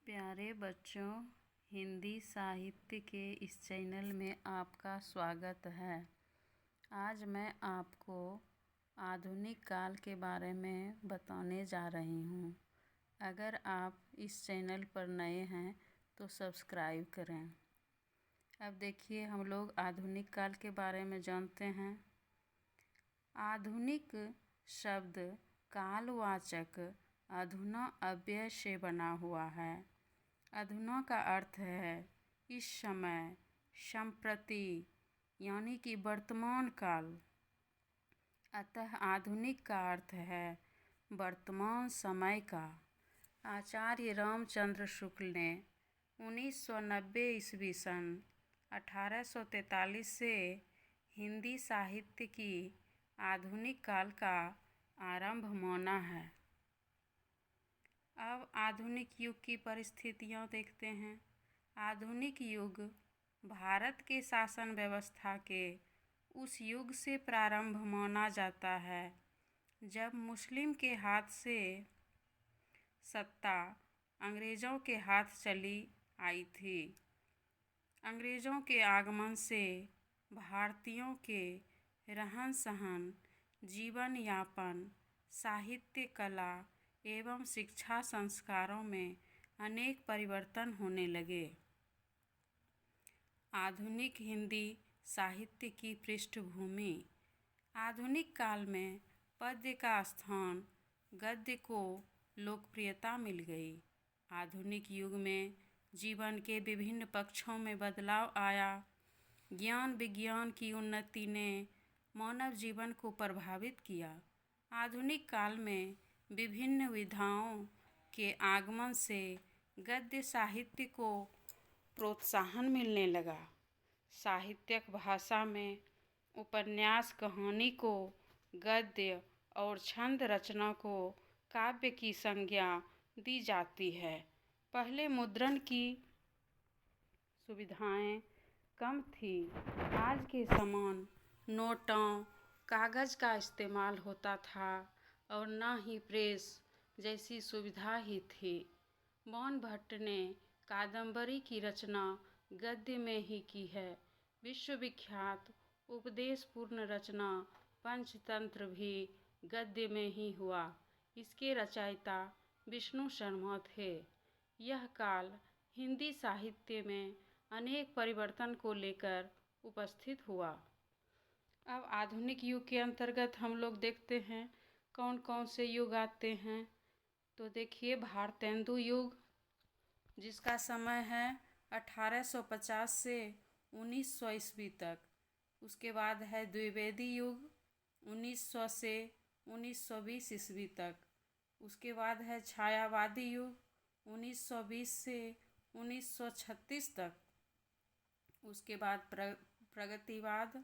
प्यारे बच्चों, हिंदी साहित्य के इस चैनल में आपका स्वागत है। आज मैं आपको आधुनिक काल के बारे में बताने जा रही हूँ। अगर आप इस चैनल पर नए हैं तो सब्सक्राइब करें। अब देखिए, हम लोग आधुनिक काल के बारे में जानते हैं। आधुनिक शब्द कालवाचक अधुना अव्यय से बना हुआ है। अधुना का अर्थ है इस समय, संप्रति, यानी कि वर्तमान काल। अतः आधुनिक का अर्थ है वर्तमान समय का। आचार्य रामचंद्र शुक्ल ने 1990 ईस्वी सन 1843 से हिंदी साहित्य की आधुनिक काल का आरंभ माना है। अब आधुनिक युग की परिस्थितियां देखते हैं। आधुनिक युग भारत के शासन व्यवस्था के उस युग से प्रारंभ माना जाता है जब मुस्लिम के हाथ से सत्ता अंग्रेज़ों के हाथ चली आई थी। अंग्रेज़ों के आगमन से भारतीयों के रहन सहन, जीवन यापन, साहित्य, कला एवं शिक्षा संस्कारों में अनेक परिवर्तन होने लगे। आधुनिक हिंदी साहित्य की पृष्ठभूमि। आधुनिक काल में पद्य का स्थान गद्य को लोकप्रियता मिल गई। आधुनिक युग में जीवन के विभिन्न पक्षों में बदलाव आया। ज्ञान विज्ञान की उन्नति ने मानव जीवन को प्रभावित किया। आधुनिक काल में विभिन्न विधाओं के आगमन से गद्य साहित्य को प्रोत्साहन मिलने लगा। साहित्यिक भाषा में उपन्यास, कहानी को गद्य और छंद रचना को काव्य की संज्ञा दी जाती है। पहले मुद्रण की सुविधाएं कम थी। आज के समान नोटों, कागज़ का इस्तेमाल होता था और न ही प्रेस जैसी सुविधा ही थी। बाण भट्ट ने कादंबरी की रचना गद्य में ही की है। विश्वविख्यात उपदेशपूर्ण रचना पंचतंत्र भी गद्य में ही हुआ। इसके रचयिता विष्णु शर्मा थे। यह काल हिंदी साहित्य में अनेक परिवर्तन को लेकर उपस्थित हुआ। अब आधुनिक युग के अंतर्गत हम लोग देखते हैं कौन कौन से युग आते हैं। तो देखिए, भारतेंदु युग, जिसका समय है 1850 से 1900 ईस्वी तक। उसके बाद है द्विवेदी युग, 1900 से 1920 ईस्वी तक। उसके बाद है छायावादी युग, 1920 से 1936 तक। उसके बाद प्रगतिवाद,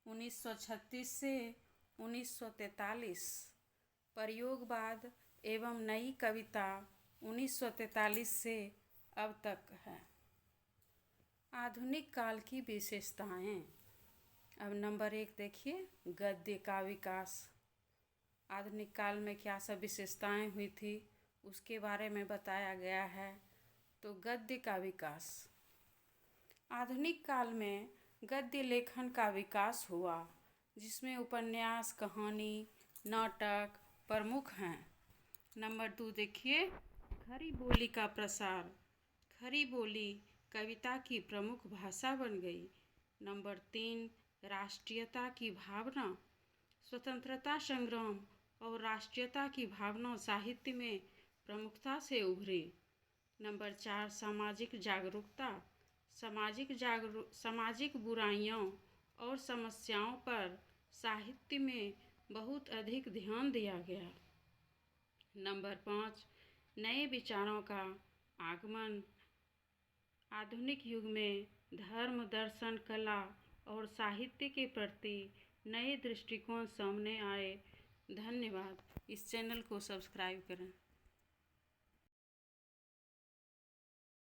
1936 से 1943। प्रयोगवाद एवं नई कविता 1943 से अब तक है। आधुनिक काल की विशेषताएं। अब नंबर 1 देखिए, गद्य का विकास। आधुनिक काल में क्या सब विशेषताएं हुई थी उसके बारे में बताया गया है। तो गद्य का विकास। आधुनिक काल में गद्य लेखन का विकास हुआ, जिसमें उपन्यास, कहानी, नाटक प्रमुख हैं। नंबर 2 देखिए, खड़ी बोली का प्रसार। खड़ी बोली कविता की प्रमुख भाषा बन गई। नंबर 3, राष्ट्रीयता की भावना। स्वतंत्रता संग्राम और राष्ट्रीयता की भावना साहित्य में प्रमुखता से उभरी। नंबर 4, सामाजिक जागरूकता। सामाजिक बुराइयों और समस्याओं पर साहित्य में बहुत अधिक ध्यान दिया गया। नंबर 5, नए विचारों का आगमन। आधुनिक युग में धर्म, दर्शन, कला और साहित्य के प्रति नए दृष्टिकोण सामने आए। धन्यवाद। इस चैनल को सब्सक्राइब करें।